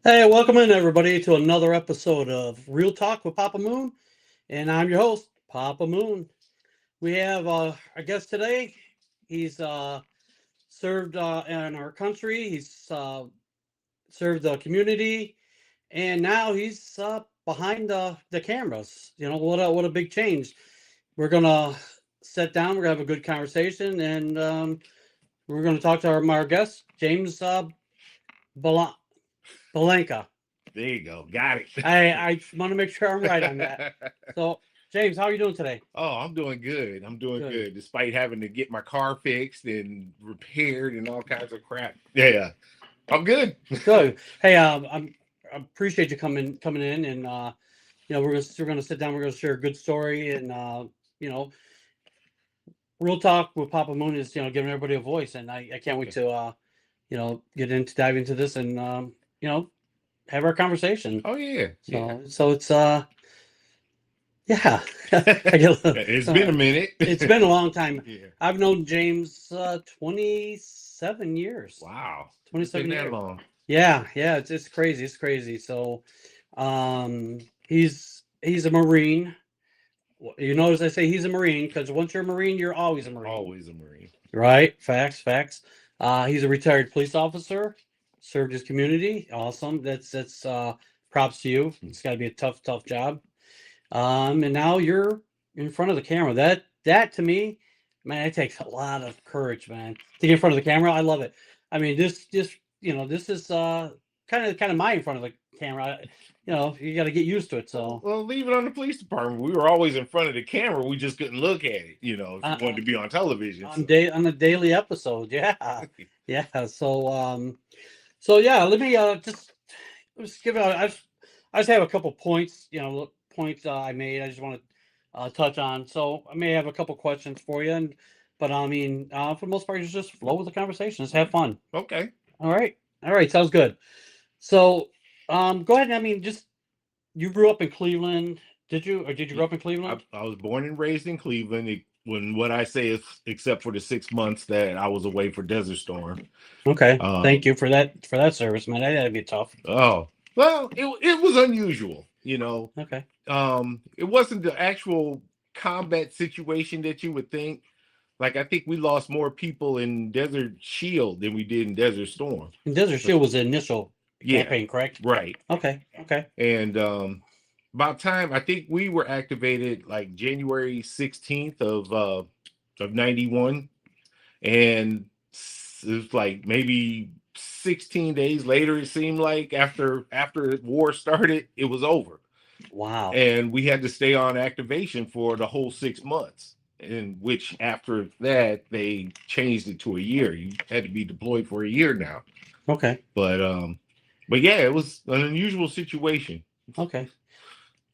Hey, welcome in everybody to another episode of Real Talk with Papa Moon, and I'm your host, Papa Moon. We have our guest today. He's served in our country. He's served the community, and now he's behind the cameras. What a big change. We're gonna sit down. We're gonna have a good conversation, and we're gonna talk to our guest, James Bala- Bellanca. There you go. Got I just want to make sure I'm right on that. it. So, James, how are you doing today? Oh, I'm doing good. I'm doing Good. good, despite having to get my car fixed and repaired and all kinds of crap. Yeah, I'm good. Good. Hey, I appreciate you coming in, and we're gonna sit down. We're gonna share a good story, and you know, real talk with Papa Moon is giving everybody a voice, and I can't wait Okay. to dive into this and you know have our conversation. Oh yeah, yeah. So it's yeah, I get It's been a minute. it's been a long time. Yeah. I've known James 27 years. Wow. It's been 27 that years. long. Yeah, it's crazy. It's crazy. So, he's a Marine. You notice I say he's a Marine because once you're a Marine, you're always a Marine. Always a Marine. Right? Facts. He's a retired police officer, served his community. Awesome. That's props to you. It's got to be a tough job. And now you're in front of the camera. That to me, man, it takes a lot of courage, man, to get in front of the camera. I love it. I mean, this is kind of my in front of the camera. You got to get used to it. So Well, leave it on the police department. We were always in front of the camera. We just couldn't look at it, if you uh, wanted to be on television. on So, day on a daily episode, yeah, yeah. So yeah, let me just give it. I just have a couple points. Points I made. I just want to touch on. So I may have a couple questions for you, but I mean, for the most part, just flow with the conversation. Just have fun. okay. All right, sounds good. So, go ahead. I mean, just you grew up in Cleveland, did you, or did you grow up in Cleveland? I was born and raised in Cleveland. When what I say is, except for the 6 months that I was away for Desert Storm. Okay, thank Um, you for that service, man. That'd be tough. oh, well, it was unusual. Okay, It wasn't the actual combat situation that you would think. Like I think we lost more people in Desert Shield than we did in Desert Storm. and Desert But Shield was the initial yeah, campaign, correct? right. Okay. And about time I think we were activated like January 16th of 91, and it was like maybe 16 days later, it seemed like after war started, it was over, Wow. and we had to stay on activation for the whole 6 months, in which after that they changed it to a year. You had to be deployed for a year now. Okay. But yeah, it was an unusual situation. Okay.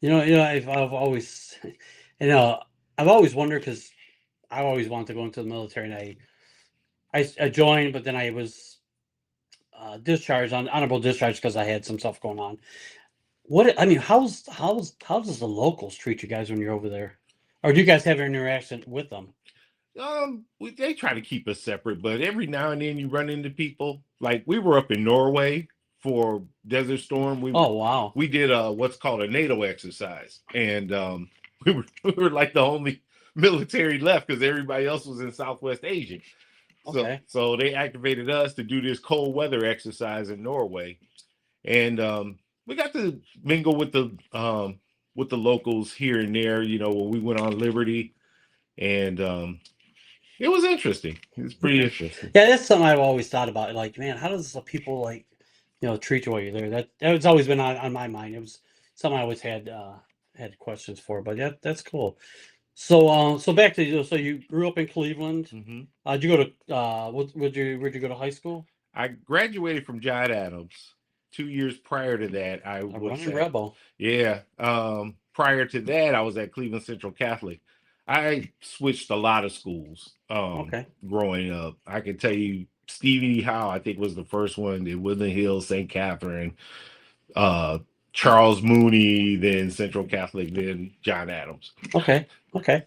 I've always, you know, I've always wondered because I always wanted to go into the military, and I joined, but then I was discharged on honorable discharge because I had some stuff going on. What I mean, how does the locals treat you guys when you're over there, or do you guys have an interaction with them? They try to keep us separate, but every now and then you run into people. Like we were up in Norway for Desert Storm. We Oh wow. we did what's called a NATO exercise, and we were like the only military left because everybody else was in Southwest Asia. So Okay. so they activated us to do this cold weather exercise in Norway, and we got to mingle with the locals here and there. When we went on Liberty, and it was interesting. It was pretty Okay. interesting. Yeah, that's something I've always thought about. Like, man, how does the people treat you while you're there? That's always been on my mind. It was something I always had questions for. But yeah, that's cool. So back to you. So you grew up in Cleveland. Hmm. Did you go to where'd you go to high school? I graduated from John Adams. 2 years prior to that, I A was running at rebel. yeah. Prior to that, I was at Cleveland Central Catholic. I switched a lot of schools Okay. growing up. I can tell you, Stevie Howe, I think was the first one. Then Woodland Hills, St. Catherine, uh, Charles Mooney, then Central Catholic, then John Adams. Okay. Okay.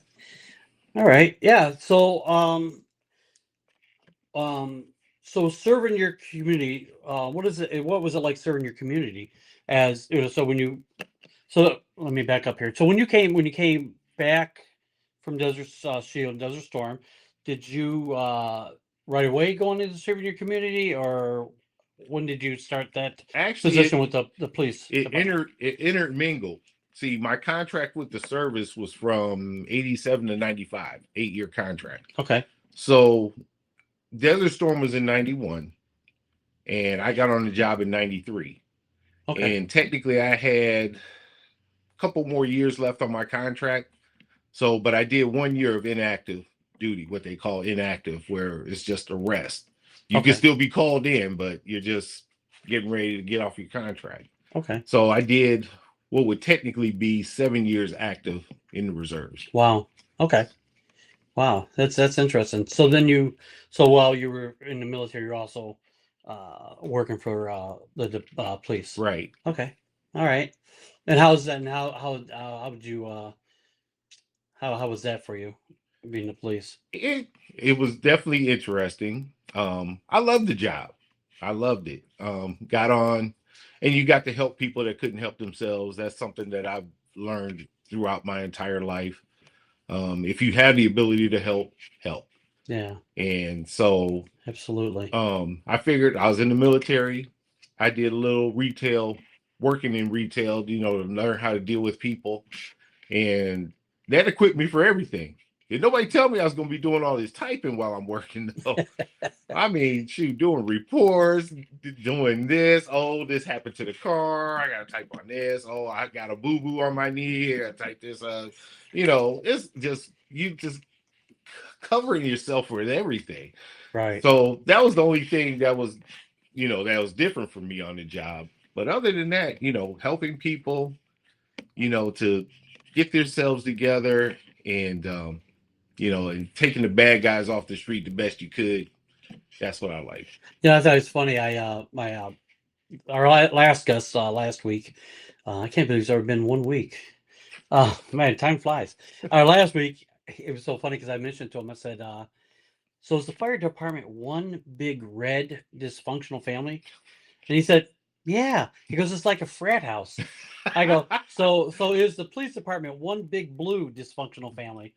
All right. Yeah. Um so serving your community, what is it? What was it like serving your community? As you know, so when you so let me back up here. So when you came back from Desert Shield, Desert Storm, did you right away go into serving your community, or when did you start that Actually, position with the police department? it intermingled. See, my contract with the service was from 87 to 95, 8-year contract. Okay. So Desert Storm was in 91, and I got on the job in 93. Okay. And technically, I had a couple more years left on my contract. So, but I did 1 year of inactive duty, what they call inactive, where it's just a rest. You can Okay. still be called in, but you're just getting ready to get off your contract. Okay. So I did what would technically be 7 years active in the reserves. Wow. Okay. Wow. That's interesting. So then so while you were in the military, you're also working for the police. Right. Okay. All right. And how's that? And how would you how was that for you, being the police? It was definitely interesting. I loved the job. I loved it. Got on, and you got to help people that couldn't help themselves. That's something that I've learned throughout my entire life. If you have the ability to help, help. Yeah. And so Absolutely. I figured I was in the military. I did a little retail, working in retail, to learn how to deal with people. And that equipped me for everything. Did nobody tell me I was going to be doing all this typing while I'm working, though? I mean, shoot, doing reports, doing this. Oh, this happened to the car. I got to type on this. Oh, I got a boo-boo on my knee. I got to type this up. It's just, you just covering yourself with everything. Right. So that was the only thing that was, that was different for me on the job. But other than that, helping people, to get themselves together and, and taking the bad guys off the street the best you could. That's what I like. Yeah, I thought it was funny. I my our last guest last week. I can't believe it's already been 1 week. Man, time flies. Our last week, it was so funny because I mentioned to him. I said, "So is the fire department one big red dysfunctional family?" And he said, "Yeah." He goes, "It's like a frat house." I go, "So is the police department one big blue dysfunctional family?"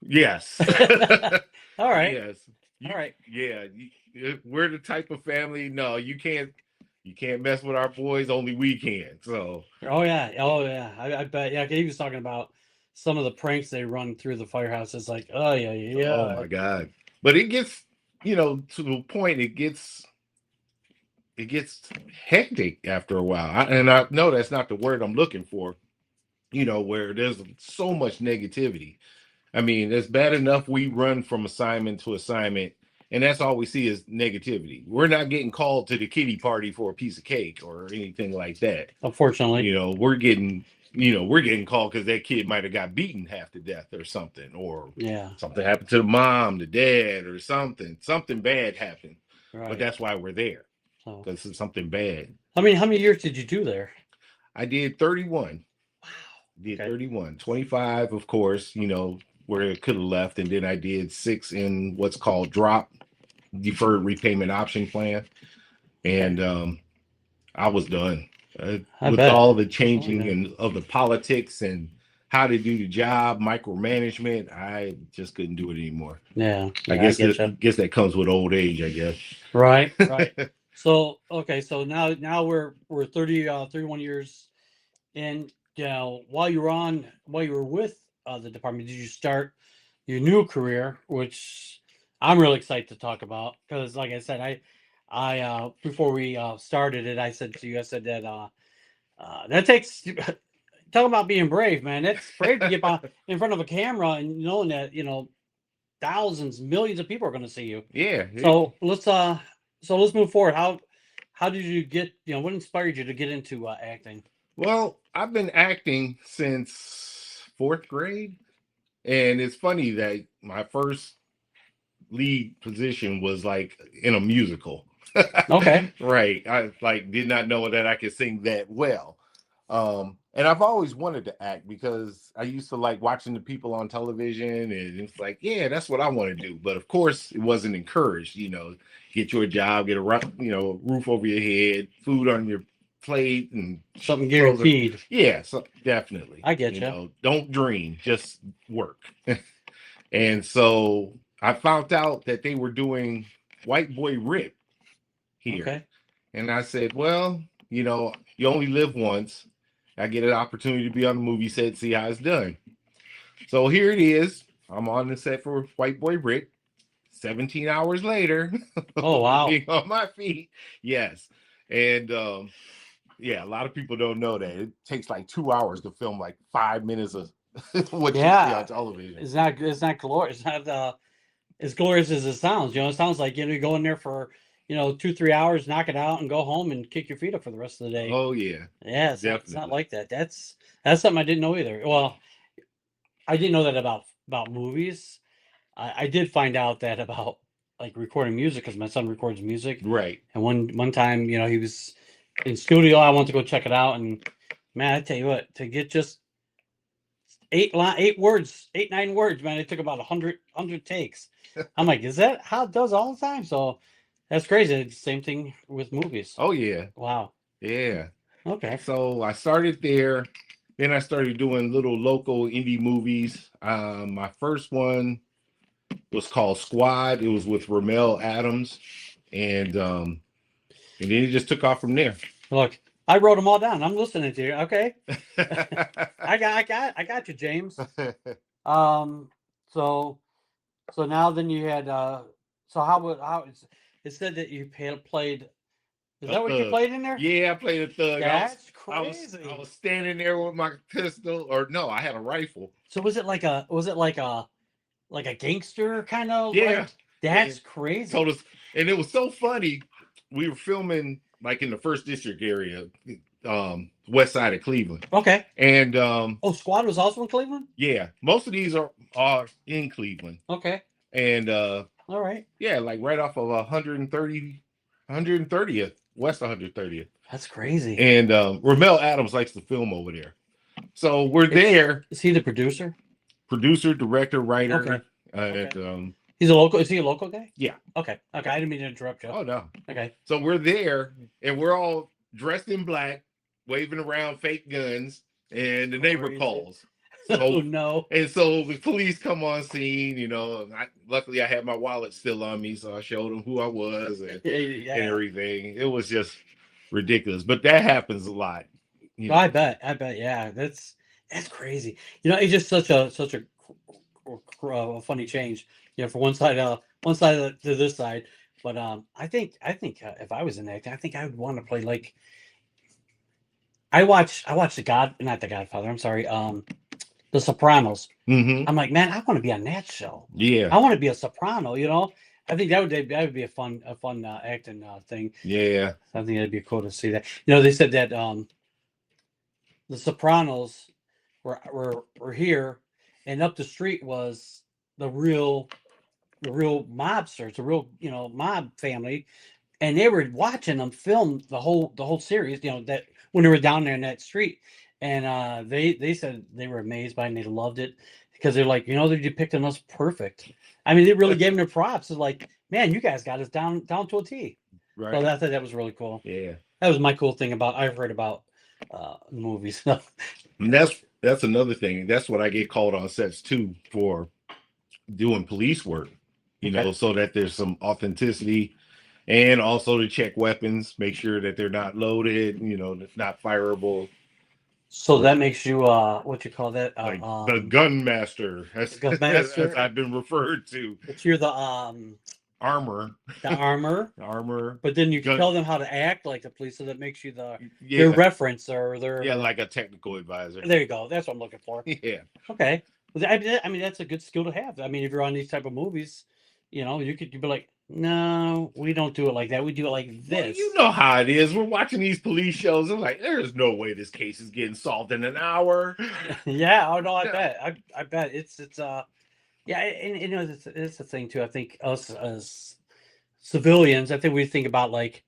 Yes. All right. Yes. All right. Yeah. We're the type of family. No, you can't mess with our boys. Only we can. So. Oh yeah. Oh yeah. I bet. Yeah. He was talking about some of the pranks they run through the firehouse. It's like, oh yeah, yeah. Oh my God. But it gets, to the point. It gets hectic after a while. And I know that's not the word I'm looking for. Where there's so much negativity. I mean, it's bad enough we run from assignment to assignment, and that's all we see is negativity. We're not getting called to the kiddie party for a piece of cake or anything like that. Unfortunately. We're getting called because that kid might have got beaten half to death or something, or Yeah. something happened to the mom, the dad, or something. Something bad happened. Right. But that's why we're there, So, because it's something bad. how many years did you do there? I did 31. Wow. Did Okay. 31. 25, of course, where it could have left. And then I did 6 in what's called DROP, Deferred Repayment Option Plan. And I was done. I With bet. all the changing Okay. and of the politics and how to do the job, micromanagement, I just couldn't do it anymore. Yeah. I Yeah, guess get you. guess that comes with old age, I guess. Right. Right. So okay. So now we're 31 years in. While you were with the department, did you start your new career, which I'm really excited to talk about because, like I said, I before we started it, I said to you, I said that that takes talk about being brave, man. That's brave to get in front of a camera and knowing that thousands, millions of people are going to see you. Yeah. So let's move forward. How did you get? What inspired you to get into acting? Well, I've been acting since 4th grade. And it's funny that my first lead position was like in a musical. Okay. Right. I did not know that I could sing that well. And I've always wanted to act because I used to like watching the people on television, and it's like, yeah, that's what I want to do. But of course, it wasn't encouraged. Get you a job, get a roof over your head, food on your plate, and Something clothes. guaranteed. Yeah, so definitely. I get you. Don't dream, just work. And so I found out that they were doing White Boy Rip here. Okay. And I said, well, you only live once. I get an opportunity to be on the movie set, see how it's done. So here it is. I'm on the set for White Boy Rick. 17 hours later. Oh, wow. Being on my feet. Yes. And yeah, a lot of people don't know that. It takes like 2 hours to film like 5 minutes of what you see on television. It's not glorious. It's not as glorious as it sounds. It sounds like you go in there for 2-3 hours, knock it out, and go home and kick your feet up for the rest of the day. Oh yeah, yeah, it's not like that. That's something I didn't know either. Well, I didn't know that about movies. I did find out that about like recording music because my son records music. Right. And one time, he was in studio. I wanted to go check it out, and man, I tell you what, to get just 9 words, man, it took about 100 takes. I'm like, is that how it does all the time? So that's crazy. It's the same thing with movies. Oh yeah. Wow. Yeah. Okay. So I started there. Then I started doing little local indie movies. My first one was called Squad. It was with Ramel Adams, and then it just took off from there. Look, I wrote them all down. I'm listening to you. Okay. I got you, James. So now then you had so how it said that you played. Is that what you played in there? Yeah, I played a thug. That's crazy. I was standing there with my pistol, or no, I had a rifle. So was it like a gangster kind of? Yeah, that's crazy. Told us, and it was so funny. We were filming like in the first district area, west side of Cleveland. Okay. And Squad was also in Cleveland? Yeah, most of these are in Cleveland. Okay. And all right. Yeah, like right off of 130th, West 130th. That's crazy. And Ramel Adams likes to film over there. So we're there. Is he the producer? Producer, director, writer. Okay. He's a local. Is he a local guy? Yeah. Okay. I didn't mean to interrupt you. Oh no. Okay. So we're there, and we're all dressed in black, waving around fake guns, and the neighbor calls. So, oh no. And so the police come on scene. Luckily I had my wallet still on me, so I showed them who I was and everything. It was just ridiculous, but that happens a lot. I bet. Yeah, that's crazy. It's just such a funny change. For one side to this side. But I think if I was in acting, I think I would want to play like. I watched not The Godfather. I'm sorry. The Sopranos. Mm-hmm. I'm like, man, I want to be on that show. Yeah. I want to be a soprano. I think that would be a fun acting thing. Yeah. I think that'd be cool to see that. They said that the Sopranos were here, and up the street was the real mobsters, the real mob family, and they were watching them film the whole series. That when they were down there in that street, and they said they were amazed by it and they loved it because they're like, they're depicting us perfect. I mean, they really gave them their props. It's like, man, you guys got us down to a T. Right. So I thought that was really cool. Yeah. That was my cool thing I've heard about movies. And that's another thing. That's what I get called on sets too for doing police work, so that there's some authenticity, and also to check weapons, make sure that they're not loaded, not fireable. So that makes you what you call that? Like the gun master, as I've been referred to. But you're the armor. The armor. Armor. But then you can tell them how to act like the police, so that makes you their reference or their like a technical advisor. There you go. That's what I'm looking for. Yeah. Okay. I mean, that's a good skill to have. I mean, if you're on these type of movies, you'd be like, no, we don't do it like that. We do it like this. Well, you know how it is. We're watching these police shows. I'm like, there's no way this case is getting solved in an hour. Yeah. Oh no, I bet. I bet it's yeah, and it's the thing too. I think us as civilians, I think we think about like,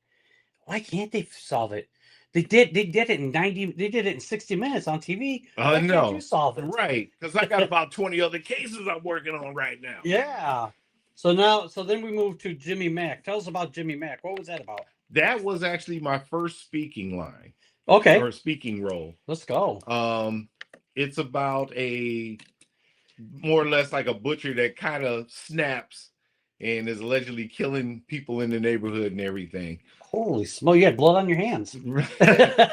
why can't they solve it? They did it in 90. They did it in 60 minutes on TV. Why can't you No, solve it? right? Because I got about 20 other cases I'm working on right now. Yeah. So then we moved to Jimmy Mack. Tell us about Jimmy Mack. What was that about? That was actually my first speaking line Okay, or speaking role. let's go. It's about a more or less like a butcher that kind of snaps and is allegedly killing people in the neighborhood and everything. Holy smoke! You had blood on your hands. It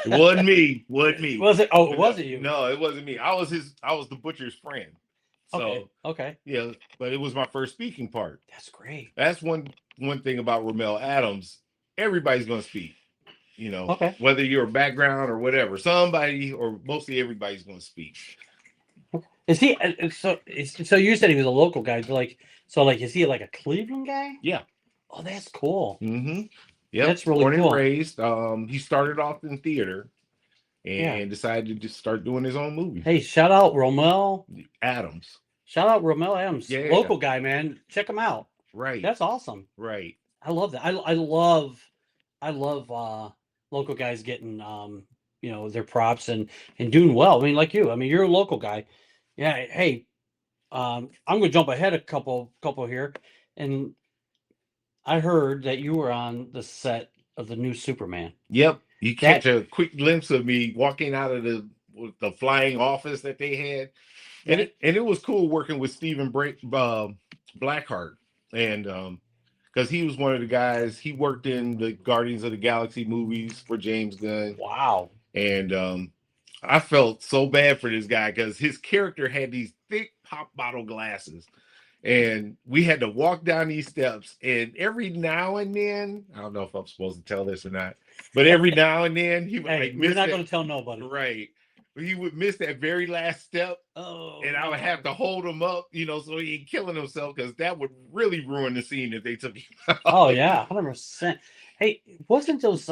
wasn't me. Wasn't me. Was it? Oh, No, was it you? no, it wasn't me. I was the butcher's friend. Okay. So Okay. yeah, but it was my first speaking part. That's great. That's one thing about Ramel Adams. Everybody's gonna speak. Okay. Whether you're a background or whatever, somebody or mostly everybody's gonna speak. Is he so you said he was a local guy, but like is he like a Cleveland guy? Yeah. Oh, that's cool. Mm-hmm. Yep. That's really Born cool. and raised. He started off in theater and Yeah. decided to just start doing his own movie. Hey, shout out Romel. Adams. Shout out Romel Adams. Yeah. Local guy, man. Check him out. Right. That's awesome. Right. I love that. I love local guys getting their props and doing well. I mean, like you. I mean, you're a local guy. Yeah. Hey, I'm gonna jump ahead a couple here, and I heard that you were on the set of the new Superman. Yep. You catch a quick glimpse of me walking out of the flying office that they had. And it was cool working with Stephen Blackheart. And because he was one of the guys, he worked in the Guardians of the Galaxy movies for James Gunn. Wow. And I felt so bad for this guy because his character had these thick pop bottle glasses. And we had to walk down these steps. And every now and then, I don't know if I'm supposed to tell this or not, but every now and then he would We're not going to tell nobody. Right. He would miss that very last step. Oh. And I would have to hold him up, so he ain't killing himself because that would really ruin the scene if they took him out. Oh yeah, 100%. Hey, wasn't those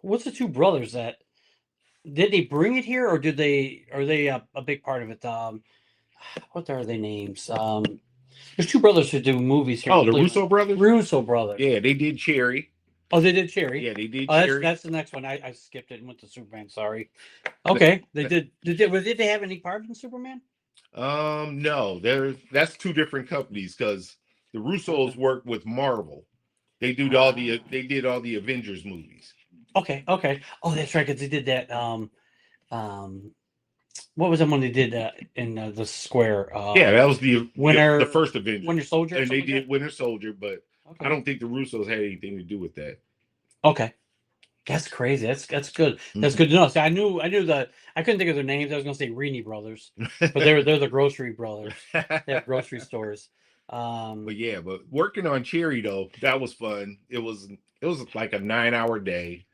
what's the two brothers that did they bring it here or are they a big part of it? What are their names? There's two brothers who do movies here. Oh, the Russo brothers? Russo brothers. Yeah, they did Cherry. Oh, they did Cherry. Yeah, they did Cherry. That's the next one. I skipped it and went to Superman. Sorry. Okay, they did. Did they have any part in Superman? No, that's two different companies because the Russos work with Marvel. They did all the Avengers movies. Okay. Oh, that's right. Because they did that. What was the one they did in the square? Yeah, that was the first Avengers. Winter Soldier. And they did like Winter Soldier, but okay. I don't think the Russos had anything to do with that. Okay. That's crazy. That's good. That's good to know. See, I knew that I couldn't think of their names. I was gonna say Reenie Brothers, but they're the grocery brothers. They have grocery stores. But working on Cherry though, that was fun. It was like a 9-hour day.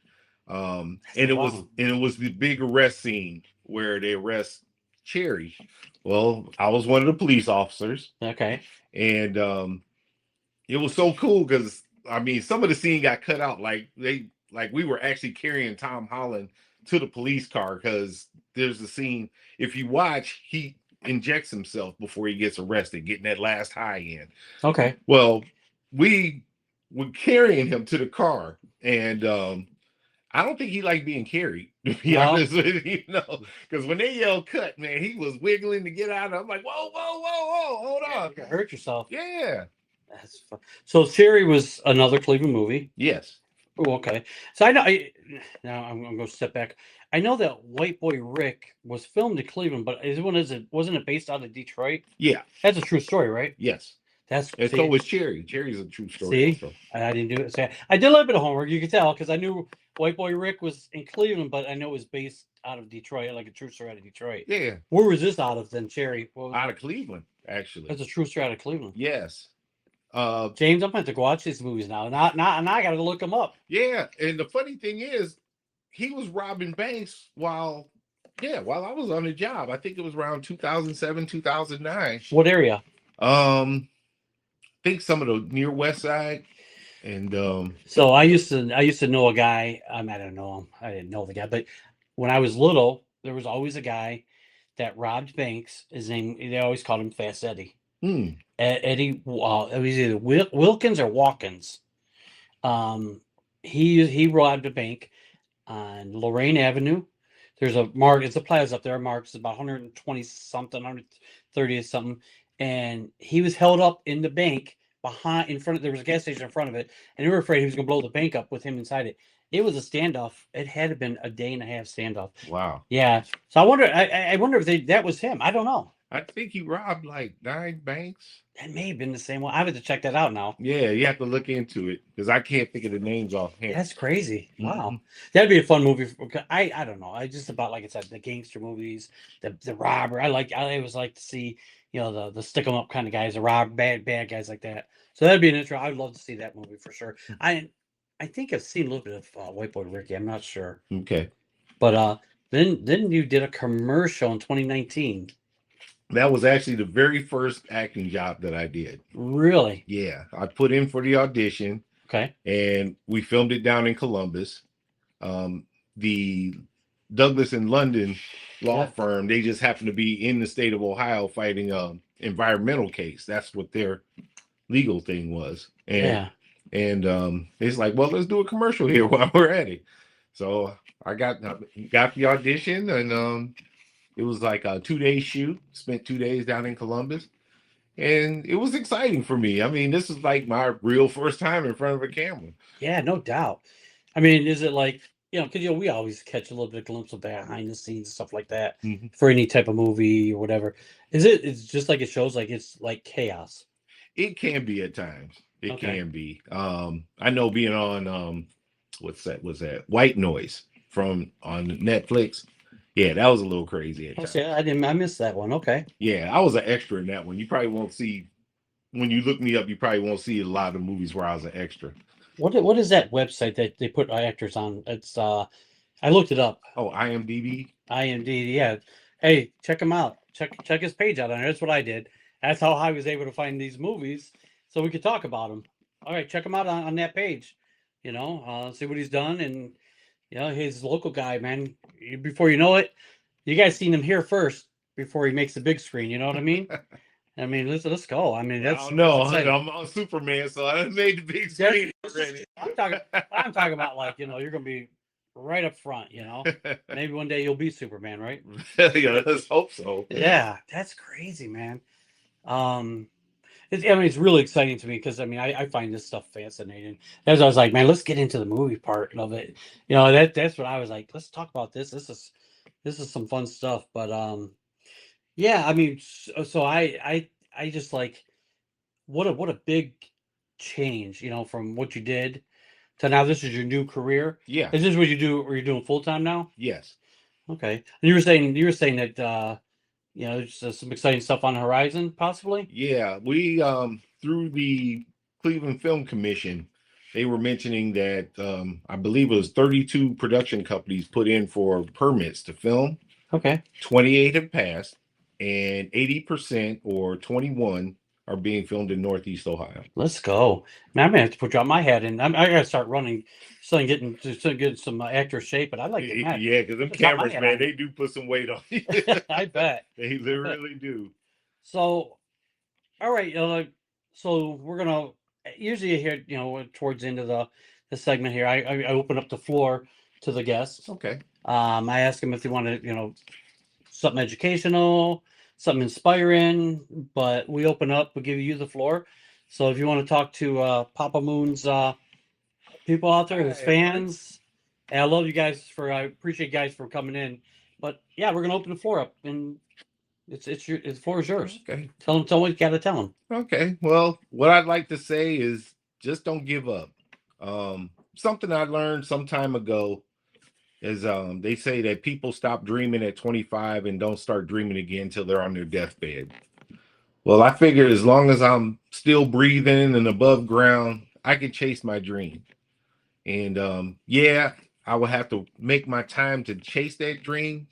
And it was the big arrest scene where they arrest Cherry. Well, I was one of the police officers. Okay. And it was so cool because some of the scene got cut out. Like we were actually carrying Tom Holland to the police car because there's a scene. If you watch, he injects himself before he gets arrested, getting that last high in. Okay. Well, we were carrying him to the car, and I don't think he liked being carried, to be honest with you, because when they yelled cut, man, he was wiggling to get out. I'm like, whoa, hold on. You hurt yourself. Yeah. That's fun. So Cherry was another Cleveland movie. Yes. Oh, okay. So I know. Now I'm going to step back. I know that White Boy Rick was filmed in Cleveland, but wasn't it based out of Detroit? Yeah. That's a true story, right? Yes. And so was Cherry. Cherry's a true story. See, I didn't do it. So I did a little bit of homework. You can tell because I knew White Boy Rick was in Cleveland, but I know it was based out of Detroit, like a true story out of Detroit. Yeah. Where was this out of then, Cherry? Out of Cleveland, actually. That's a true story out of Cleveland. Yes. James, I'm going to go watch these movies now. Now I got to look them up. Yeah, and the funny thing is, he was robbing banks while I was on the job. I think it was around 2007, 2009. What area? I think some of the near West Side. And so I used to know a guy. I don't know him. I didn't know the guy, but when I was little, there was always a guy that robbed banks. His name, they always called him Fast Eddie. Eddie, it was either Wilkins or Watkins. He robbed a bank, on Lorraine Avenue. There's a Mark. It's a plaza up there. Mark's about 120 something, 130 something, and he was held up in the bank behind in front of. There was a gas station in front of it, and they were afraid he was going to blow the bank up with him inside it. It was a standoff. It had been a day and a half standoff. Wow. Yeah. So I wonder. I wonder if that was him. I don't know. I think he robbed like 9 banks. That may have been the same one. I have to check that out now. Yeah, you have to look into it because I can't think of the names offhand. That's crazy. Wow. Mhm. That'd be a fun movie. I don't know. I just about like I said, the gangster movies, the robber. I always like to see, the stick 'em up kind of guys, the bad guys like that. So that'd be an intro. I'd love to see that movie for sure. I think I've seen a little bit of White Boy Ricky. I'm not sure. Okay. But then you did a commercial in 2019. That was actually the very first acting job that I did. Really? Yeah, I put in for the audition. Okay. And we filmed it down in Columbus. The Douglas and London law firm, they just happened to be in the state of Ohio fighting environmental case. That's what their legal thing was. And it's like, well, let's do a commercial here while we're at it. So I got the audition, and it was like a 2-day shoot. Spent 2 days down in Columbus. And it was exciting for me. I mean, this is like my real first time in front of a camera. Yeah, no doubt. I mean, is it like, because we always catch a little bit of glimpse of behind the scenes and stuff like that for any type of movie or whatever. It's just like it shows like it's like chaos. It can be at times. It can be. I know being on what's that? White Noise on Netflix. Yeah, that was a little crazy at times. I missed that one. Okay. Yeah, I was an extra in that one. You probably won't see when you look me up, you probably won't see a lot of movies where I was an extra. What is that website that they put actors on? It's I looked it up. Oh, IMDb. IMDb, yeah. Hey, check him out. Check his page out on there. That's what I did. That's how I was able to find these movies, so we could talk about them. All right, check him out on that page. See what he's done, and his local guy, man. Before you know it, you guys seen him here first before he makes the big screen. You know what I mean? I mean, let's go. I mean, that's no. I'm on Superman, so I made the big screen already. I'm talking about like you're gonna be right up front. Maybe one day you'll be Superman, right? Yeah, let's hope so. Yeah, that's crazy, man. It's really exciting to me because I find this stuff fascinating. As I was like, man, let's get into the movie part of it. That's what I was like. Let's talk about this. This is some fun stuff. But yeah, I mean, so I just like what a big change, from what you did to now. This is your new career. Yeah. Is this what you do? Are you doing full time now? Yes. Okay. And you were saying that there's some exciting stuff on the horizon, possibly. Yeah, we through the Cleveland Film Commission, they were mentioning that I believe it was 32 production companies put in for permits to film. Okay. 28 have passed, and 80% or 21 are being filmed in Northeast Ohio. Let's go. Man, I'm gonna have to drop my hat in. I gotta start running, so getting some actor shape. But I like it. Yeah, because them cameras, man, they do put some weight on you. I bet They literally do. So, all right. So we're gonna usually here, towards the end of the segment here, I open up the floor to the guests. Okay. I ask them if they want to, something educational, something inspiring, but we open up, we give you the floor. So if you want to talk to Papa Moon's people out there, his fans, I love you guys I appreciate you guys for coming in. But yeah, we're gonna open the floor up, and the floor is yours. Okay. Tell them what you gotta tell them. Okay. Well, what I'd like to say is just don't give up. Something I learned some time ago is they say that people stop dreaming at 25 and don't start dreaming again until they're on their deathbed. Well, I figured as long as I'm still breathing and above ground, I can chase my dream. And yeah, I will have to make my time to chase that dream,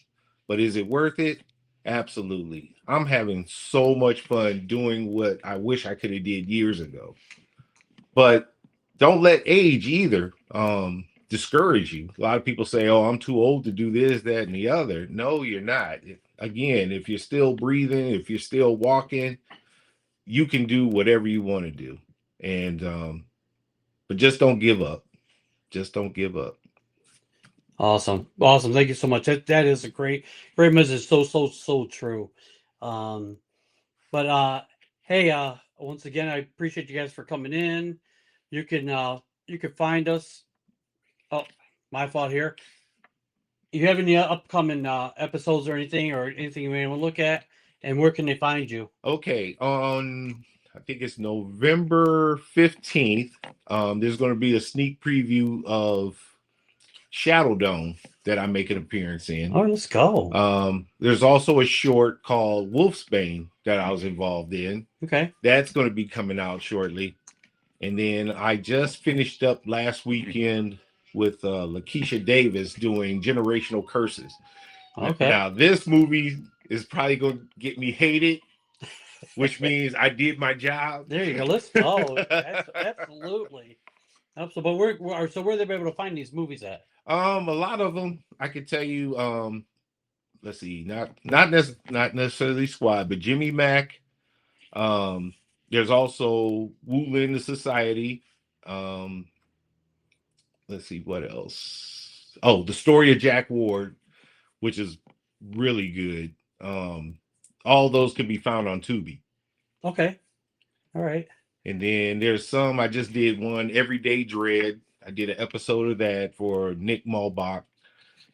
but is it worth it? Absolutely. I'm having so much fun doing what I wish I could have did years ago. But don't let age either discourage you. A lot of people say, oh, I'm too old to do this, that, and the other. No, you're not. Again, if you're still breathing, if you're still walking, you can do whatever you want to do. And but just don't give up. Just don't give up. Awesome. Awesome. Thank you so much. That is a great message. So true. Um, but hey, once again, I appreciate you guys for coming in. You can find us. Oh, my fault here. You have any upcoming episodes or anything you may want to look at, and where can they find you? Okay, on I think it's November 15th. There's going to be a sneak preview of Shadow Dome that I make an appearance in. Oh, let's go. There's also a short called Wolfsbane that I was involved in. Okay. That's going to be coming out shortly. And then I just finished up last weekend with Lakeisha Davis doing Generational Curses. Okay. Now, this movie is probably going to get me hated, which means I did my job. There you go. Let's go. Absolutely. Absolutely. But where they be able to find these movies at? A lot of them I could tell you. Let's see, not necessarily Squad, but Jimmy Mack. Um, there's also Wu the Society. Um, let's see what else. Oh, the Story of Jack Ward, which is really good. All those can be found on Tubi. Okay. All right. And then there's some I just did one Everyday Dread. I did an episode of that for Nick Mulbach,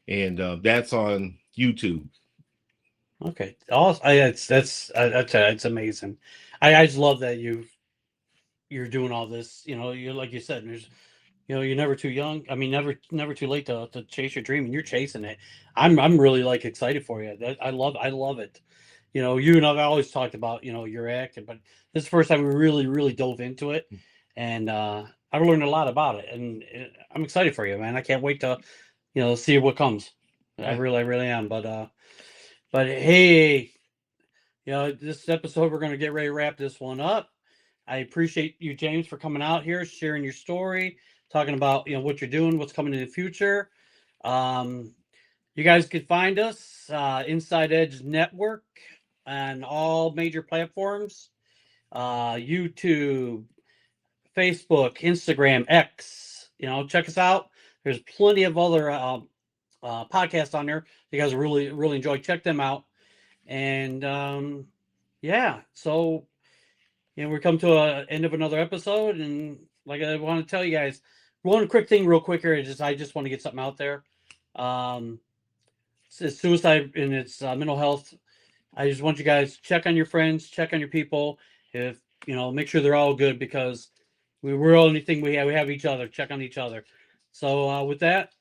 and that's on YouTube. Okay. Also, it's amazing. I just love that you're doing all this. You're like you said. You're never too young. I mean, never too late to chase your dream, and you're chasing it. I'm really like excited for you. I love it. You and I've always talked about your acting, but this is the first time we really dove into it, and I've learned a lot about it, and I'm excited for you, man. I can't wait to see what comes. Yeah. I really am. But hey, this episode we're gonna get ready to wrap this one up. I appreciate you, James, for coming out here, sharing your story, talking about what you're doing, what's coming in the future. Um, you guys can find us Inside Edge Network on all major platforms: YouTube, Facebook, Instagram, X. Check us out. There's plenty of other podcasts on there. You guys really enjoy. Check them out. And yeah, so we come to an end of another episode, and like I want to tell you guys, one quick thing, real quick here, is I just want to get something out there. Um, it's suicide and it's mental health. I just want you guys check on your friends, check on your people. If make sure they're all good because we're all anything we have each other. Check on each other. So with that,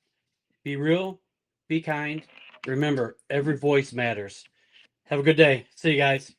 be real, be kind. Remember, every voice matters. Have a good day. See you guys.